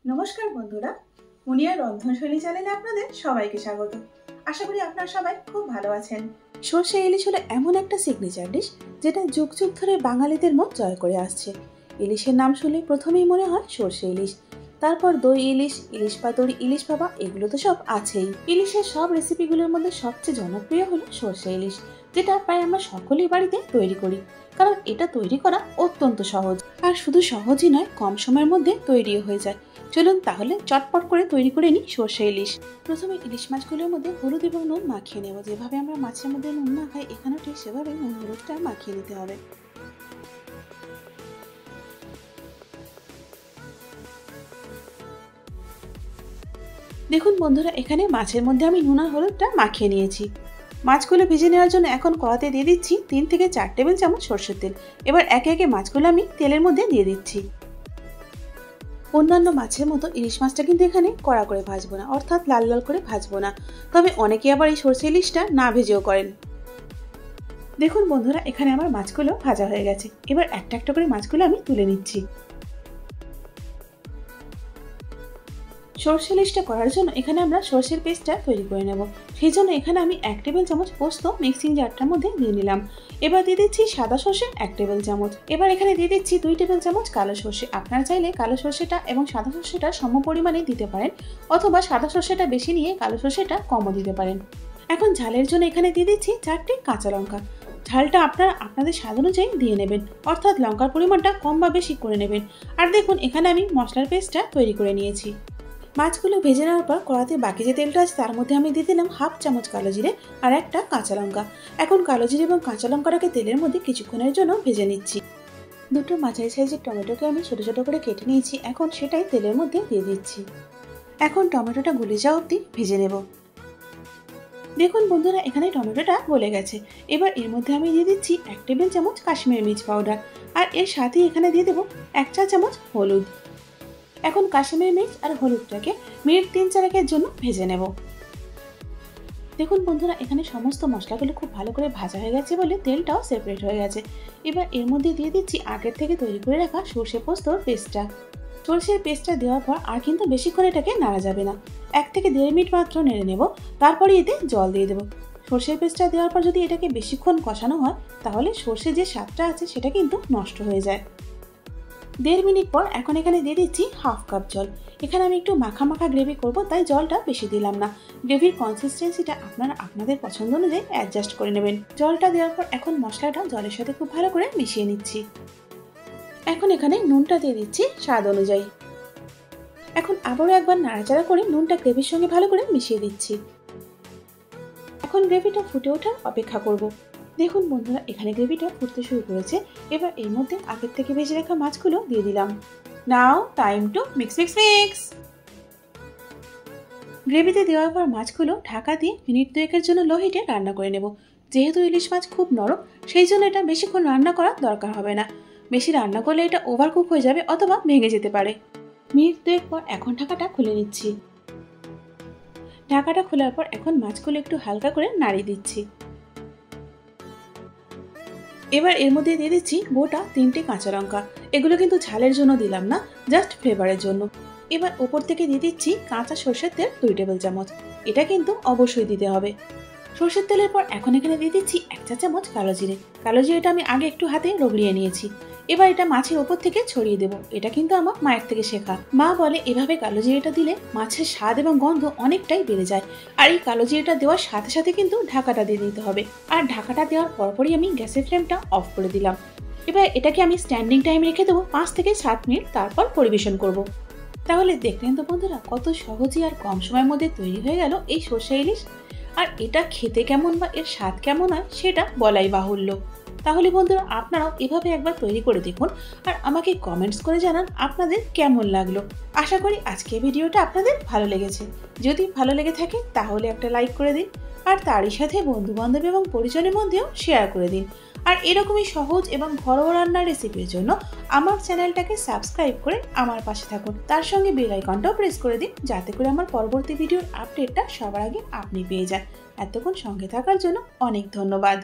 নমস্কার বন্ধুরা, মুনিয়ার রন্ধনশৈলী চ্যানেলে আপনাদের সবাইকে স্বাগত। আশা করি আপনারা সবাই খুব ভালো আছেন। সর্ষে ইলিশ হলো এমন একটা সিগনেচার ডিশ যেটা যুগ যুগ ধরে বাঙালিদের মন জয় করে আসছে। ইলিশের নাম শুনলে প্রথমেই মনে হয় সর্ষে ইলিশ, তারপর দই ইলিশ, ইলিশ পাতুরি, ইলিশ ভাপা, এগুলো তো সব আছেই। ইলিশের সব রেসিপিগুলোর মধ্যে সবচেয়ে জনপ্রিয় হলো সর্ষে ইলিশ, যেটা প্রায় আমরা সকলেই বাড়িতে তৈরি করি, কারণ এটা তৈরি করা অত্যন্ত সহজ। আর শুধু সহজই নয়, কম সময়ের মধ্যে তৈরিও হয়ে যায়। চলুন তাহলে চটপট করে তৈরি করে নিই সর্ষে ইলিশ। প্রথমে ইলিশ মাছগুলোর মধ্যে হলুদ এবং নুন মাখিয়ে নেব। যেভাবে আমরা মাছের মধ্যে নুন মাখাই, এখানেও ঠিক সেভাবে নুন হলুদটা মাখিয়ে নিতে হবে। দেখুন বন্ধুরা, এখানে মাছের মধ্যে আমি নুন আর হলুদটা মাখিয়ে নিয়েছি। মাছগুলো ভেজে নেওয়ার জন্য এখন কড়াতে দিয়ে দিচ্ছি 3 থেকে 4 টেবিল চামচ সরষের তেল। এবার একে একে মাছগুলো আমি তেলের মধ্যে দিয়ে দিচ্ছি। অন্যান্য মাছের মতো ইলিশ মাছটা কিন্তু এখানে কড়া করে ভাজবো না, অর্থাৎ লাল লাল করে ভাজবো না। তবে অনেকে আবার এই সরষে ইলিশটা না ভেজেও করেন। দেখুন বন্ধুরা, এখানে আমার মাছগুলো ভাজা হয়ে গেছে। এবার একটা একটা করে মাছগুলো আমি তুলে নিচ্ছি। সরষে ইলিশটা করার জন্য এখানে আমরা সরষের পেস্টটা তৈরি করে নেব। সেই জন্য এখানে আমি 1 টেবিল চামচ পোস্ত মিক্সিং জারটার মধ্যে দিয়ে নিলাম। এবার দিয়ে দিচ্ছি সাদা সরষে 1 টেবিল চামচ। এবার এখানে দিয়ে দিচ্ছি 2 টেবিল চামচ কালো সরষে। আপনারা চাইলে কালো সরষেটা এবং সাদা সরষেটা সম পরিমাণে দিতে পারেন, অথবা সাদা সরষেটা বেশি নিয়ে কালো সরষেটা কমও দিতে পারেন। এখন ঝালের জন্য এখানে দিয়ে দিচ্ছি 4টি কাঁচা লঙ্কা। ঝালটা আপনারা আপনাদের স্বাদ অনুযায়ী দিয়ে নেবেন, অর্থাৎ লঙ্কার পরিমাণটা কম বা বেশি করে নেবেন। আর দেখুন, এখানে আমি মশলার পেস্টটা তৈরি করে নিয়েছি। মাছগুলো ভেজে নেওয়ার পর কড়াতে বাকি যে তেলটা আছে তার মধ্যে আমি দিয়ে দিলাম 1/2 চামচ কালো জিরে আর একটা কাঁচা লঙ্কা। এখন কালো জিরে এবং কাঁচা লঙ্কাটাকে তেলের মধ্যে কিছুক্ষণের জন্য ভেজে নিচ্ছি। দুটো মাঝারি সাইজের টমেটোকে আমি ছোট ছোট করে কেটে নিয়েছি, এখন সেটাই তেলের মধ্যে দিয়ে দিচ্ছি। এখন টমেটোটা গলে যাওয়া অবধি ভেজে নেব। দেখুন বন্ধুরা, এখানে টমেটোটা গলে গেছে। এবার এর মধ্যে আমি দিয়ে দিচ্ছি 1 টেবিল চামচ কাশ্মীরি মির্চ পাউডার, আর এর সাথে এখানে দিয়ে দেবো 1 চা চামচ হলুদ। এখন কাশ্মীরি মির্চ আর হলুদটাকে মিনিট 3-4 জন্য ভেজে নেব। দেখুন বন্ধুরা, এখানে সমস্ত মশলাগুলো খুব ভালো করে ভাজা হয়ে গেছে বলে তেলটাও সেপারেট হয়ে গেছে। এবার এর মধ্যে দিয়ে দিচ্ছি আগের থেকে তৈরি করে রাখা সর্ষে পোস্তর পেস্টটা। সর্ষের পেস্টটা দেওয়ার পর আর কিন্তু বেশিক্ষণ এটাকে নাড়া যাবে না, 1 থেকে 1.5 মিনিট মাত্র নেড়ে নেব। তারপরে এতে জল দিয়ে দেবো। সর্ষের পেস্টটা দেওয়ার পর যদি এটাকে বেশিক্ষণ কষানো হয়, তাহলে সর্ষে যে স্বাদটা আছে সেটা কিন্তু নষ্ট হয়ে যায়। 1.5 মিনিট পর এখন এখানে দিয়ে দিচ্ছি 1/2 কাপ জল। এখানে আমি একটু মাখা মাখা গ্রেভি করব, তাই জলটা বেশি দিলাম না। গ্রেভির কনসিস্টেন্সিটা আপনারা আপনাদের পছন্দ অনুযায়ী অ্যাডজাস্ট করে নেবেন। জলটা দেওয়ার পর এখন মশলাটা জলের সাথে খুব ভালো করে মিশিয়ে নিচ্ছি। এখন এখানে নুনটা দিয়ে দিচ্ছি স্বাদ অনুযায়ী। এখন আবারও একবার নাড়াচাড়া করে নুনটা গ্রেভির সঙ্গে ভালো করে মিশিয়ে দিচ্ছি। এখন গ্রেভিটা ফুটে ওঠার অপেক্ষা করব। দেখুন বন্ধুরা, এখানে গ্রেভিটা ফুটতে শুরু করেছে। এবার এর মধ্যে আগের থেকে ভেজে রাখা মাছগুলো দিয়ে দিলাম। Now time to mix mix mix. গ্রেভিতে দেওয়ার পর মাছগুলো ঢাকা দিয়ে মিনিট 2-এর জন্য লো হিটে রান্না করে নেব। যেহেতু ইলিশ মাছ খুব নরম, সেই জন্য এটা বেশিক্ষণ রান্না করার দরকার হবে না। বেশি রান্না করলে এটা ওভারকুক হয়ে যাবে অথবা ভেঙে যেতে পারে। মিনিট 2 পর এখন ঢাকাটা খুলে নিচ্ছি। ঢাকাটা খোলার পর এখন মাছগুলো একটু হালকা করে নাড়িয়ে দিচ্ছি। এবার এর মধ্যে দিয়ে দিচ্ছি গোটা 3টে কাঁচা লঙ্কা। এগুলো কিন্তু ঝালের জন্য দিলাম না, জাস্ট ফ্লেভারের জন্য। এবার ওপর থেকে দিয়ে দিচ্ছি কাঁচা সরষের তেল 2 টেবিল চামচ। এটা কিন্তু অবশ্যই দিতে হবে। সরষের তেলের পর এখন এখানে দিয়ে দিচ্ছি 1 চা চামচ কালো জিরে। কালো জিরেটা আমি আগে একটু হাতে রগড়িয়ে নিয়েছি। এবার এটা মাছের ওপর থেকে ছড়িয়ে দেবো। এটা কিন্তু আমার মায়ের থেকে শেখা। মা বলে এভাবে কালো জিরেটা দিলে মাছের স্বাদ এবং গন্ধ অনেকটাই বেড়ে যায়। আর এই কালো জিরেটা দেওয়ার সাথে সাথে কিন্তু ঢাকাটা দিয়ে দিতে হবে। আর ঢাকাটা দেওয়ার পরপরই আমি গ্যাসের ফ্লেমটা অফ করে দিলাম। এবার এটাকে আমি স্ট্যান্ডিং টাইম রেখে দেবো 5 থেকে 7 মিনিট, তারপর পরিবেশন করব। তাহলে দেখলেন তো বন্ধুরা, কত সহজেই আর কম সময়ের মধ্যে তৈরি হয়ে গেল এই সর্ষে ইলিশ। আর এটা খেতে কেমন বা এর স্বাদ কেমন হয় সেটা বলাই বাহুল্য। তাহলে বন্ধুরা, আপনারাও এভাবে একবার তৈরি করে দেখুন আর আমাকে কমেন্টস করে জানান আপনাদের কেমন লাগলো। আশা করি আজকের ভিডিওটা আপনাদের ভালো লেগেছে। যদি ভালো লেগে থাকে তাহলে একটা লাইক করে দিন, আর তারই সাথে বন্ধু বান্ধব এবং পরিজনের মধ্যেও শেয়ার করে দিন। আর এরকমই সহজ এবং ঘরোয়া রান্নার রেসিপির জন্য আমার চ্যানেলটাকে সাবস্ক্রাইব করে আমার পাশে থাকুন। তার সঙ্গে বেল আইকনটাও প্রেস করে দিন, যাতে করে আমার পরবর্তী ভিডিওর আপডেটটা সবার আগে আপনি পেয়ে যান। এতক্ষণ সঙ্গে থাকার জন্য অনেক ধন্যবাদ।